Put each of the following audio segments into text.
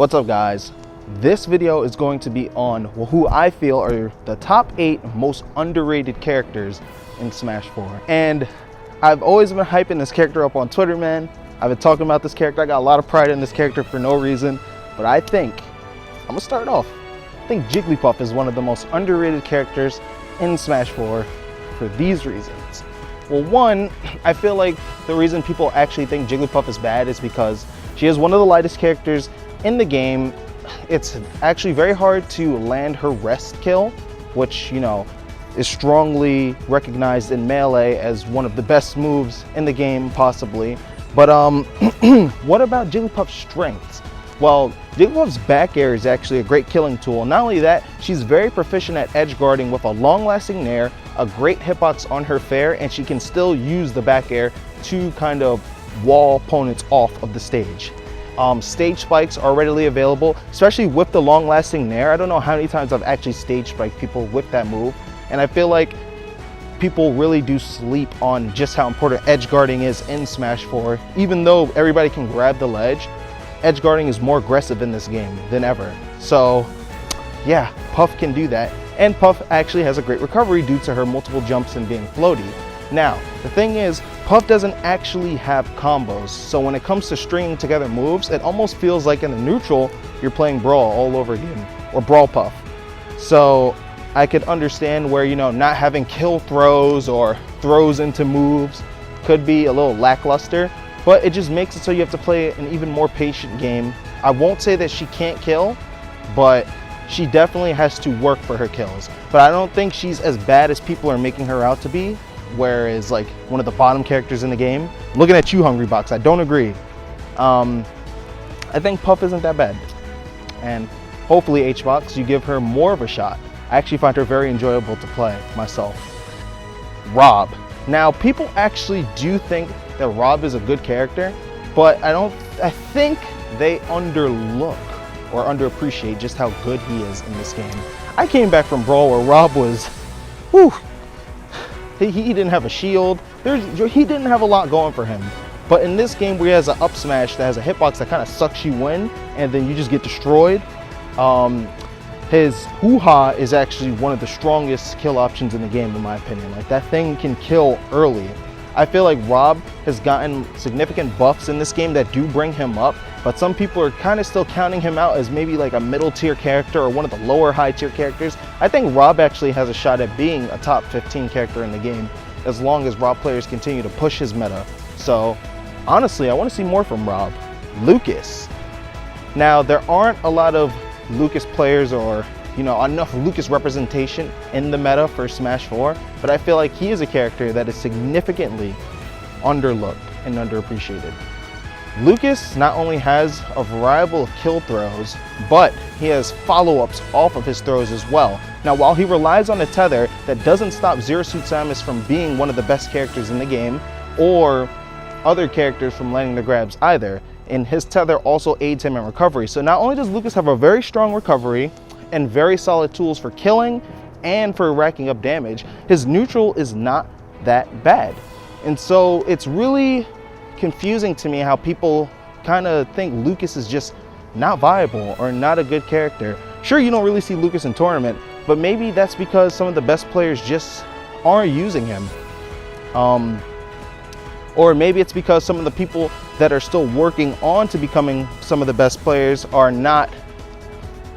What's up, guys? This video is going to be on who I feel are the top 8 most underrated characters in Smash 4. And I've always been hyping this character up on Twitter, man. I've been talking about this character. I got a lot of pride in this character for no reason. But I think, I'm gonna start off. I think Jigglypuff is one of the most underrated characters in Smash 4 for these reasons. Well, one, I feel like the reason people actually think Jigglypuff is bad is because she is one of the lightest characters in the game. It's actually very hard to land her rest kill, which, you know, is strongly recognized in Melee as one of the best moves in the game, possibly. But what about Jigglypuff's strengths? Well, Jigglypuff's back air is actually a great killing tool. Not only that, she's very proficient at edge guarding with a long-lasting nair, a great hitbox on her fair, and she can still use the back air to kind of wall opponents off of the stage. Stage spikes are readily available, especially with the long-lasting nair. I don't know how many times I've actually stage spiked people with that move, and I feel like people really do sleep on just how important edge guarding is in Smash 4. Even though everybody can grab the ledge, edge guarding is more aggressive in this game than ever. So yeah, Puff can do that, and Puff actually has a great recovery due to her multiple jumps and being floaty. Now, the thing is, Puff doesn't actually have combos, so when it comes to stringing together moves, it almost feels like in the neutral, you're playing Brawl all over again, or Brawl Puff. So I could understand where, you know, not having kill throws or throws into moves could be a little lackluster, but it just makes it so you have to play an even more patient game. I won't say that she can't kill, but she definitely has to work for her kills. But I don't think she's as bad as people are making her out to be, whereas like one of the bottom characters in the game. Looking at you, Hungry Box, I don't agree. I think Puff isn't that bad. And hopefully, H-Box, you give her more of a shot. I actually find her very enjoyable to play myself. Rob. Now, people actually do think that Rob is a good character, but I think they underlook or underappreciate just how good he is in this game. I came back from Brawl where Rob was, whew, he didn't have a shield. He didn't have a lot going for him. But in this game where he has an up smash that has a hitbox that kind of sucks you in, and then you just get destroyed, his hoo-ha is actually one of the strongest kill options in the game, in my opinion. Like, that thing can kill early. I feel like Rob has gotten significant buffs in this game that do bring him up, but some people are kind of still counting him out as maybe like a middle tier character or one of the lower high tier characters. I think Rob actually has a shot at being a top 15 character in the game, as long as Rob players continue to push his meta. So honestly, I want to see more from Rob. Lucas. Now, there aren't a lot of Lucas players or, you know, enough Lucas representation in the meta for Smash 4, but I feel like he is a character that is significantly underlooked and underappreciated. Lucas not only has a variety of kill throws, but he has follow-ups off of his throws as well. Now, while he relies on a tether, that doesn't stop Zero Suit Samus from being one of the best characters in the game, or other characters from landing the grabs either. And his tether also aids him in recovery. So not only does Lucas have a very strong recovery and very solid tools for killing and for racking up damage, his neutral is not that bad. And so it's really confusing to me how people kind of think Lucas is just not viable or not a good character. Sure, you don't really see Lucas in tournament, but maybe that's because some of the best players just aren't using him. Or maybe it's because some of the people that are still working on to becoming some of the best players are not,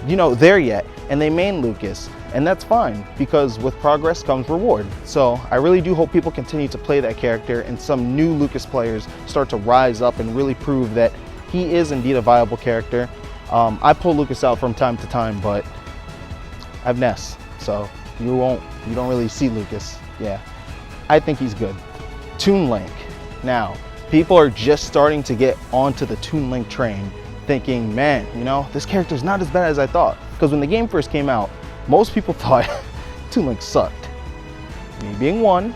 you know, there yet, and they main Lucas. And that's fine, because with progress comes reward. So I really do hope people continue to play that character and some new Lucas players start to rise up and really prove that he is indeed a viable character. I pull Lucas out from time to time, but I have Ness, so you don't really see Lucas. Yeah, I think he's good. Toon Link. Now, people are just starting to get onto the Toon Link train, thinking, man, you know, this character's not as bad as I thought. Because when the game first came out, most people thought Toon Link sucked. Me being one,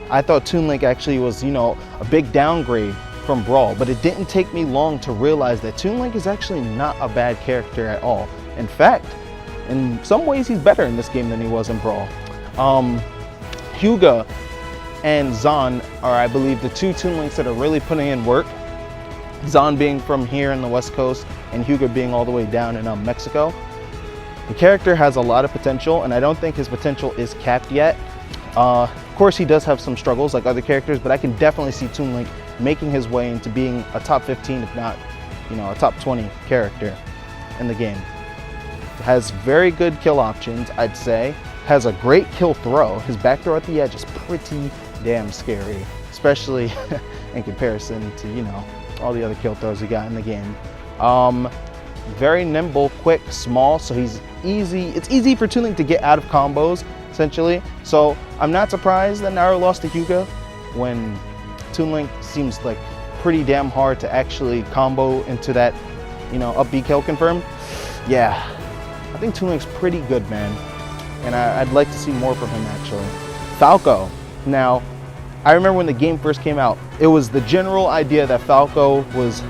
I thought Toon Link actually was, you know, a big downgrade from Brawl, but it didn't take me long to realize that Toon Link is actually not a bad character at all. In fact, in some ways he's better in this game than he was in Brawl. Hyuga and Zahn are, I believe, the two Toon Links that are really putting in work. Zahn being from here in the West Coast, and Hyuga being all the way down in Mexico. The character has a lot of potential, and I don't think his potential is capped yet. Of course, he does have some struggles like other characters, but I can definitely see Toon Link making his way into being a top 15, if not, a top 20 character in the game. Has very good kill options, I'd say. Has a great kill throw. His back throw at the edge is pretty damn scary, especially in comparison to, all the other kill throws we got in the game. Very nimble, quick, small, so he's easy. It's easy for Toon Link to get out of combos, essentially. So I'm not surprised that Naru lost to Hyuga when Toon Link seems like pretty damn hard to actually combo into that, up B kill confirm. Yeah, I think Toon Link's pretty good, man. And I'd like to see more from him, actually. Falco. Now, I remember when the game first came out, it was the general idea that Falco was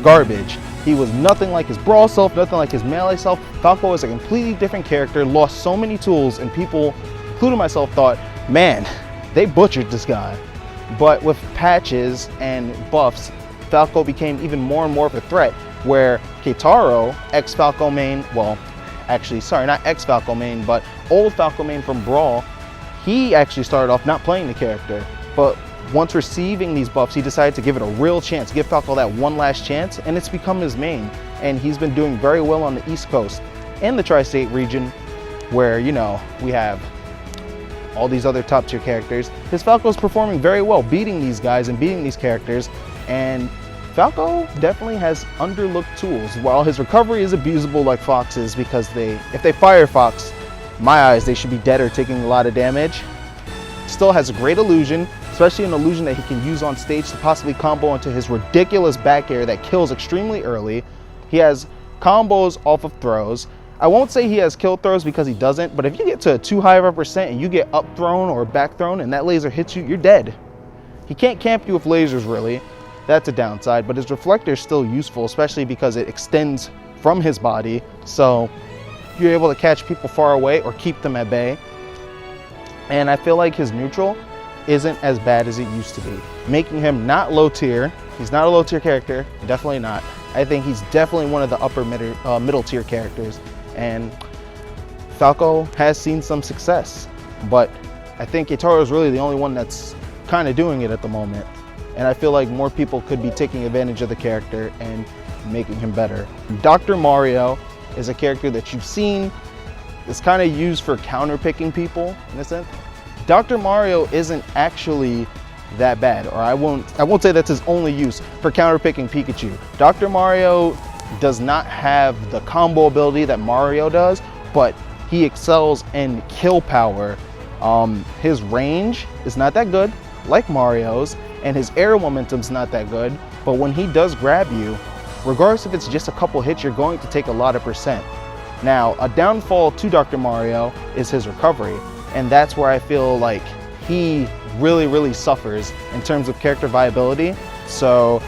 garbage. He was nothing like his Brawl self, nothing like his Melee self. Falco was a completely different character, lost so many tools, and people, including myself, thought, man, they butchered this guy. But with patches and buffs, Falco became even more and more of a threat, where Keitaro, ex-Falco main, well, actually, sorry, not ex-Falco main, but old Falco main from Brawl, he actually started off not playing the character. But once receiving these buffs, he decided to give it a real chance, give Falco that one last chance, and it's become his main. And he's been doing very well on the East Coast and the Tri-State region, where, we have all these other top tier characters. His Falco's performing very well, beating these guys and beating these characters. And Falco definitely has underlooked tools. While his recovery is abusable like Fox's, because if they fire Fox, in my eyes, they should be dead or taking a lot of damage. Still has a great illusion, especially an illusion that he can use on stage to possibly combo into his ridiculous back air that kills extremely early. He has combos off of throws. I won't say he has kill throws because he doesn't, but if you get to a too high of a percent and you get up thrown or back thrown and that laser hits you, you're dead. He can't camp you with lasers really. That's a downside, but his reflector is still useful, especially because it extends from his body, so you're able to catch people far away or keep them at bay. And I feel like his neutral isn't as bad as it used to be, making him not low tier. He's not a low tier character, definitely not. I think he's definitely one of the upper middle tier characters, and Falco has seen some success, but I think Keitaro is really the only one that's kind of doing it at the moment. And I feel like more people could be taking advantage of the character and making him better. Dr. Mario is a character that you've seen is kind of used for counter-picking people in a sense. Dr. Mario isn't actually that bad, or I won't say that's his only use for counter-picking Pikachu. Dr. Mario does not have the combo ability that Mario does, but he excels in kill power. His range is not that good, like Mario's, and his air momentum's not that good, but when he does grab you, regardless if it's just a couple hits, you're going to take a lot of percent. Now, a downfall to Dr. Mario is his recovery, and that's where I feel like he really suffers in terms of character viability. So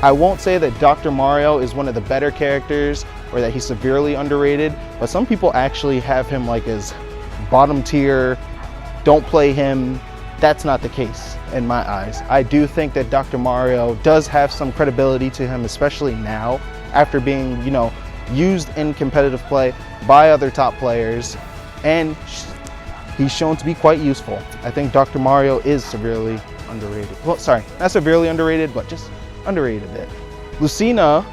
I won't say that Dr. Mario is one of the better characters or that he's severely underrated, but some people actually have him like as bottom tier, don't play him. That's not the case in my eyes. I do think that Dr. Mario does have some credibility to him, especially now after being, used in competitive play by other top players, and he's shown to be quite useful. I think Dr. Mario is severely underrated. Well, sorry, not severely underrated, but just underrated a bit. Lucina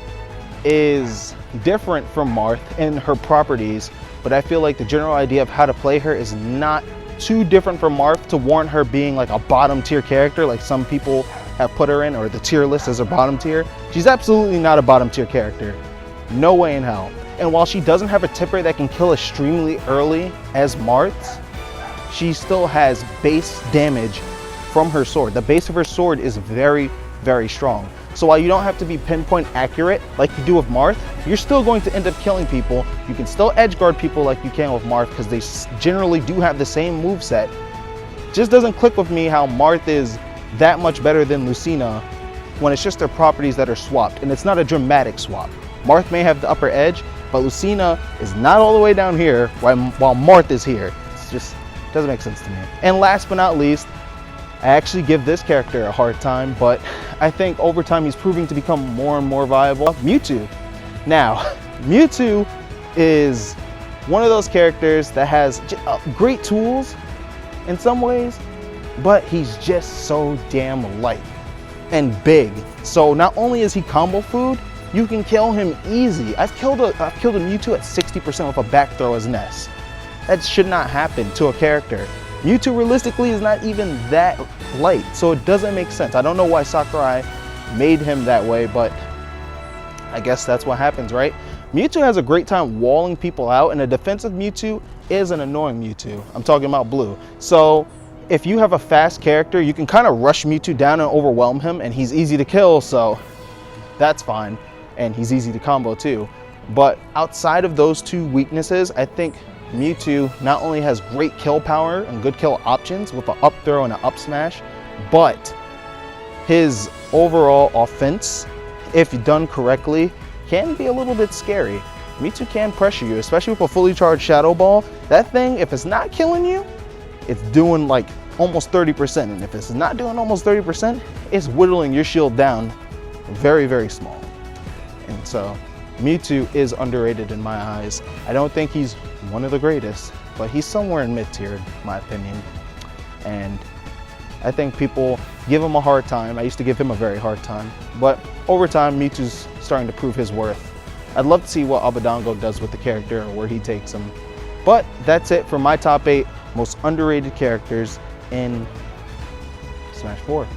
is different from Marth in her properties, but I feel like the general idea of how to play her is not too different from Marth to warrant her being like a bottom tier character like some people have put her in, or the tier list as a bottom tier. She's absolutely not a bottom tier character. No way in hell. And while she doesn't have a tipper that can kill extremely early as Marth's, she still has base damage from her sword. The base of her sword is very strong. So while you don't have to be pinpoint accurate like you do with Marth, you're still going to end up killing people. You can still edge guard people like you can with Marth because they generally do have the same moveset. Just doesn't click with me how Marth is that much better than Lucina when it's just their properties that are swapped, and it's not a dramatic swap. Marth may have the upper edge, but Lucina is not all the way down here while Marth is here. It's just doesn't make sense to me. And last but not least, I actually give this character a hard time, but I think over time he's proving to become more and more viable. Mewtwo. Now, Mewtwo is one of those characters that has great tools in some ways, but he's just so damn light and big. So not only is he combo food, you can kill him easy. I've killed a Mewtwo at 60% with a back throw as Ness. That should not happen to a character. Mewtwo realistically is not even that light, so it doesn't make sense. I don't know why Sakurai made him that way, but I guess that's what happens, right? Mewtwo has a great time walling people out, and a defensive Mewtwo is an annoying Mewtwo. I'm talking about blue. So if you have a fast character, you can kind of rush Mewtwo down and overwhelm him, and he's easy to kill, so that's fine. And he's easy to combo too. But outside of those two weaknesses, I think Mewtwo not only has great kill power and good kill options with an up throw and an up smash, but his overall offense, if done correctly, can be a little bit scary. Mewtwo can pressure you, especially with a fully charged Shadow Ball. That thing, if it's not killing you, it's doing like almost 30%. And if it's not doing almost 30%, it's whittling your shield down very, very small. And so Mewtwo is underrated in my eyes. I don't think he's one of the greatest, but he's somewhere in mid-tier, in my opinion. And I think people give him a hard time. I used to give him a very hard time. But over time, Mewtwo's starting to prove his worth. I'd love to see what Abadango does with the character or where he takes him. But that's it for my top 8 most underrated characters in Smash 4.